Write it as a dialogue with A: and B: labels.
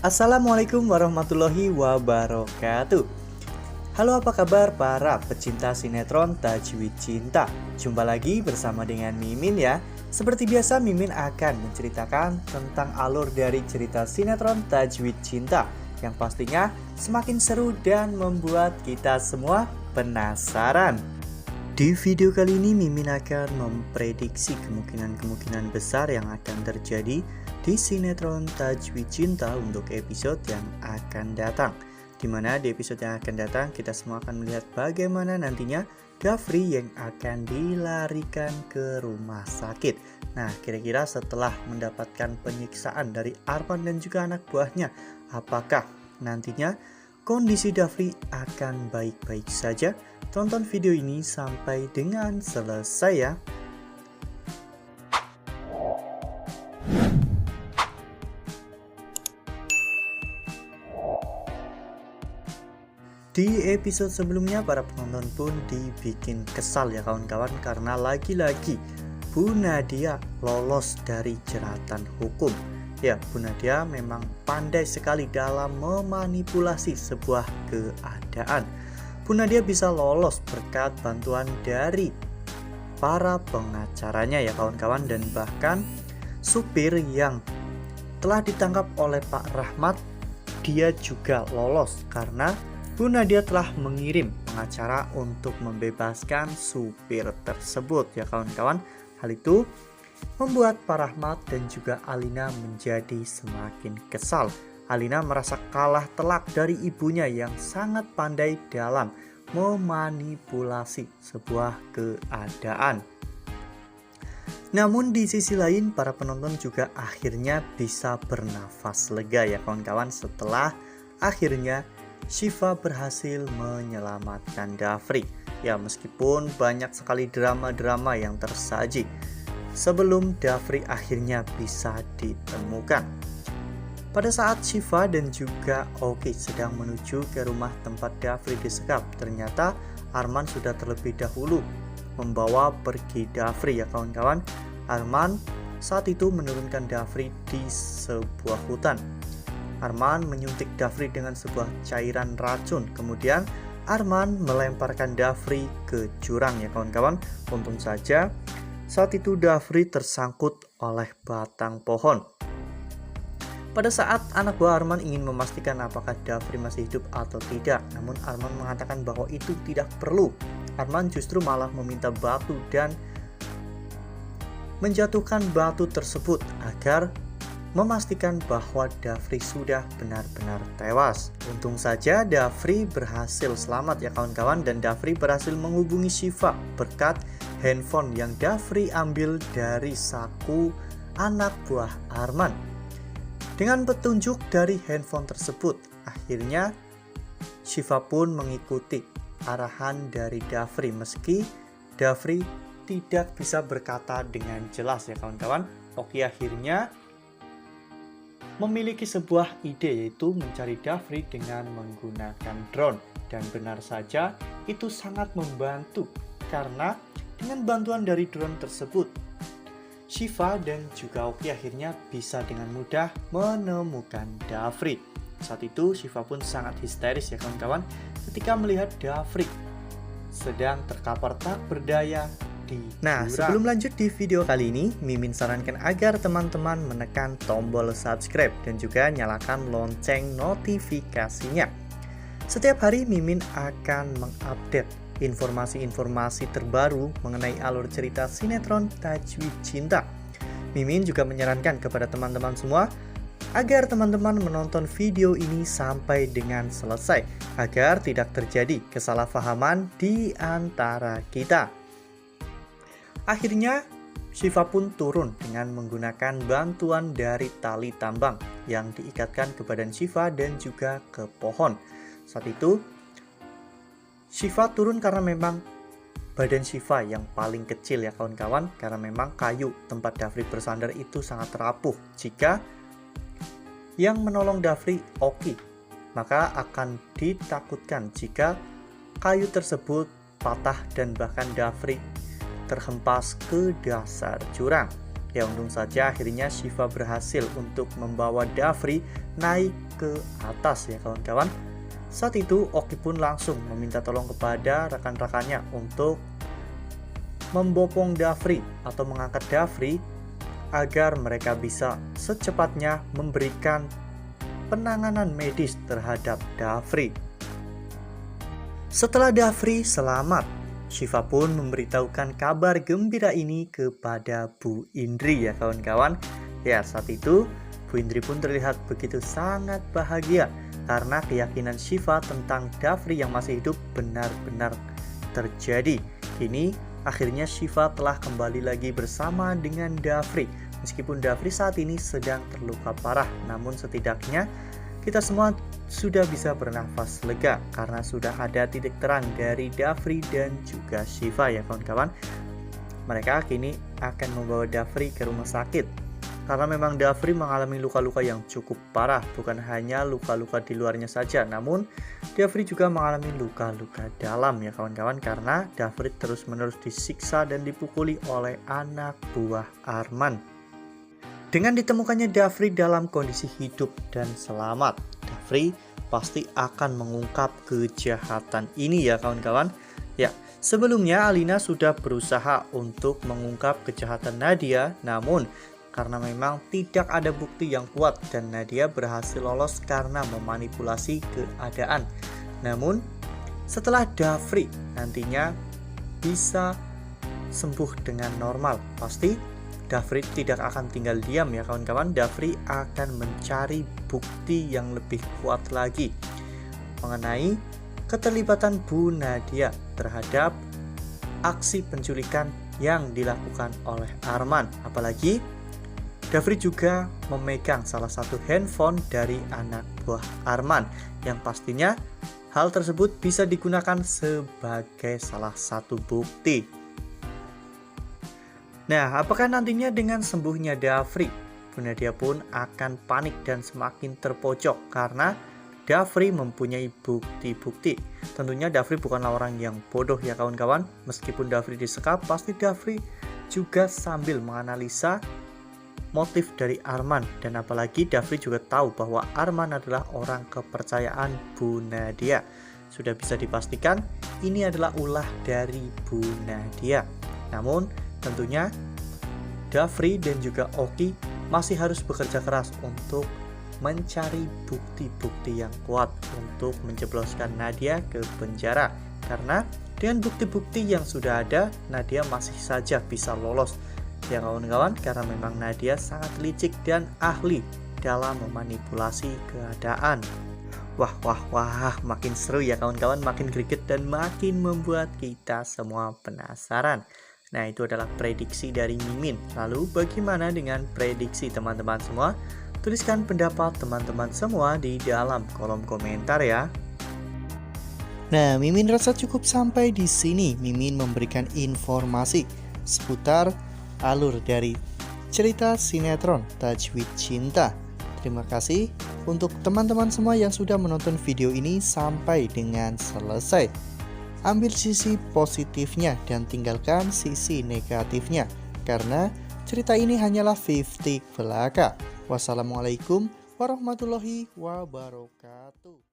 A: Assalamualaikum warahmatullahi wabarakatuh. Halo, apa kabar para pecinta sinetron Tajwid Cinta? Jumpa lagi bersama dengan Mimin ya. Seperti biasa, Mimin akan menceritakan tentang alur dari cerita sinetron Tajwid Cinta yang pastinya semakin seru dan membuat kita semua penasaran. Di video kali ini Mimin akan memprediksi kemungkinan-kemungkinan besar yang akan terjadi di sinetron Tajwid Cinta untuk episode yang akan datang. Dimana di episode yang akan datang kita semua akan melihat bagaimana nantinya Dafri yang akan dilarikan ke rumah sakit. Nah, kira-kira setelah mendapatkan penyiksaan dari Arman dan juga anak buahnya, apakah nantinya kondisi Dafri akan baik-baik saja? Tonton video ini sampai dengan selesai ya. Di episode sebelumnya para penonton pun dibikin kesal ya kawan-kawan, karena lagi-lagi Bu Nadia lolos dari jeratan hukum. Ya, Bu Nadia memang pandai sekali dalam memanipulasi sebuah keadaan. Bu Nadia bisa lolos berkat bantuan dari para pengacaranya ya kawan-kawan, dan bahkan supir yang telah ditangkap oleh Pak Rahmat dia juga lolos karena Bu Nadia telah mengirim pengacara untuk membebaskan supir tersebut ya kawan-kawan. Hal itu membuat Pak Rahmat dan juga Alina menjadi semakin kesal. Alina merasa kalah telak dari ibunya yang sangat pandai dalam memanipulasi sebuah keadaan. Namun di sisi lain para penonton juga akhirnya bisa bernafas lega ya kawan-kawan, setelah akhirnya Syifa berhasil menyelamatkan Dafri. Ya, meskipun banyak sekali drama-drama yang tersaji sebelum Dafri akhirnya bisa ditemukan. Pada saat Syifa dan juga Oki sedang menuju ke rumah tempat Dafri disekap, ternyata Arman sudah terlebih dahulu membawa pergi Dafri ya kawan-kawan. Arman saat itu menurunkan Dafri di sebuah hutan. Arman menyuntik Dafri dengan sebuah cairan racun. Kemudian Arman melemparkan Dafri ke jurang ya kawan-kawan. Untung saja saat itu Dafri tersangkut oleh batang pohon. Pada saat anak buah Arman ingin memastikan apakah Dafri masih hidup atau tidak, namun Arman mengatakan bahwa itu tidak perlu. Arman justru malah meminta batu dan menjatuhkan batu tersebut agar memastikan bahwa Dafri sudah benar-benar tewas. Untung saja Dafri berhasil selamat ya kawan-kawan, dan Dafri berhasil menghubungi Syifa berkat handphone yang Dafri ambil dari saku anak buah Arman. Dengan petunjuk dari handphone tersebut, akhirnya Syifa pun mengikuti arahan dari Dafri meski Dafri tidak bisa berkata dengan jelas ya kawan-kawan. Oki akhirnya memiliki sebuah ide, yaitu mencari Dafri dengan menggunakan drone, dan benar saja itu sangat membantu karena dengan bantuan dari drone tersebut Syifa dan juga Oki akhirnya bisa dengan mudah menemukan Dafri. Saat itu Syifa pun sangat histeris ya kawan-kawan ketika melihat Dafri sedang terkapar tak berdaya di jurang. Sebelum lanjut di video kali ini, Mimin sarankan agar teman-teman menekan tombol subscribe dan juga nyalakan lonceng notifikasinya. Setiap hari Mimin akan mengupdate informasi-informasi terbaru mengenai alur cerita sinetron Tajwid Cinta. Mimin juga menyarankan kepada teman-teman semua agar teman-teman menonton video ini sampai dengan selesai agar tidak terjadi kesalahpahaman di antara kita. Akhirnya Syifa pun turun dengan menggunakan bantuan dari tali tambang yang diikatkan ke badan Syifa dan juga ke pohon. Saat itu Syifa turun karena memang badan Syifa yang paling kecil ya kawan-kawan, karena memang kayu tempat Dafri bersandar itu sangat rapuh. Jika yang menolong Dafri Oki, maka akan ditakutkan jika kayu tersebut patah dan bahkan Dafri terhempas ke dasar jurang. Ya, untung saja akhirnya Syifa berhasil untuk membawa Dafri naik ke atas ya kawan-kawan. Saat itu Oki pun langsung meminta tolong kepada rekan-rekannya untuk membopong Dafri atau mengangkat Dafri agar mereka bisa secepatnya memberikan penanganan medis terhadap Dafri. Setelah Dafri selamat, Shiva pun memberitahukan kabar gembira ini kepada Bu Indri ya kawan-kawan. Ya, saat itu Bu Indri pun terlihat begitu sangat bahagia karena keyakinan Shiva tentang Dafri yang masih hidup benar-benar terjadi. Kini akhirnya Shiva telah kembali lagi bersama dengan Dafri. Meskipun Dafri saat ini sedang terluka parah, namun setidaknya kita semua sudah bisa bernafas lega karena sudah ada titik terang dari Dafri dan juga Shiva ya kawan-kawan. Mereka kini akan membawa Dafri ke rumah sakit karena memang Dafri mengalami luka-luka yang cukup parah. Bukan hanya luka-luka di luarnya saja, namun Dafri juga mengalami luka-luka dalam ya kawan-kawan, karena Dafri terus-menerus disiksa dan dipukuli oleh anak buah Arman. Dengan ditemukannya Dafri dalam kondisi hidup dan selamat, Dafri pasti akan mengungkap kejahatan ini ya kawan-kawan. Ya, sebelumnya Alina sudah berusaha untuk mengungkap kejahatan Nadia, namun karena memang tidak ada bukti yang kuat dan Nadia berhasil lolos karena memanipulasi keadaan. Namun setelah Dafri nantinya bisa sembuh dengan normal, pasti Dafri tidak akan tinggal diam ya kawan-kawan. Dafri akan mencari bukti yang lebih kuat lagi mengenai keterlibatan Bu Nadia terhadap aksi penculikan yang dilakukan oleh Arman. Apalagi Dafri juga memegang salah satu handphone dari anak buah Arman yang pastinya hal tersebut bisa digunakan sebagai salah satu bukti. Nah, apakah nantinya dengan sembuhnya Dafri, Bu Nadia pun akan panik dan semakin terpojok karena Dafri mempunyai bukti-bukti. Tentunya Dafri bukanlah orang yang bodoh ya kawan-kawan. Meskipun Dafri disekap, pasti Dafri juga sambil menganalisa motif dari Arman. Dan apalagi Dafri juga tahu bahwa Arman adalah orang kepercayaan Bu Nadia. Sudah bisa dipastikan ini adalah ulah dari Bu Nadia. Namun tentunya Dafri dan juga Oki masih harus bekerja keras untuk mencari bukti-bukti yang kuat untuk menjebloskan Nadia ke penjara. Karena dengan bukti-bukti yang sudah ada, Nadia masih saja bisa lolos ya kawan-kawan, karena memang Nadia sangat licik dan ahli dalam memanipulasi keadaan. Wah, makin seru ya kawan-kawan, makin greget dan makin membuat kita semua penasaran. Nah, itu adalah prediksi dari Mimin. Lalu bagaimana dengan prediksi teman-teman semua? Tuliskan pendapat teman-teman semua di dalam kolom komentar ya. Nah, Mimin rasa cukup sampai di sini. Mimin memberikan informasi seputar alur dari cerita sinetron Tajwid Cinta. Terima kasih untuk teman-teman semua yang sudah menonton video ini sampai dengan selesai. Ambil sisi positifnya dan tinggalkan sisi negatifnya, karena cerita ini hanyalah 50 belaka. Wassalamualaikum warahmatullahi wabarakatuh.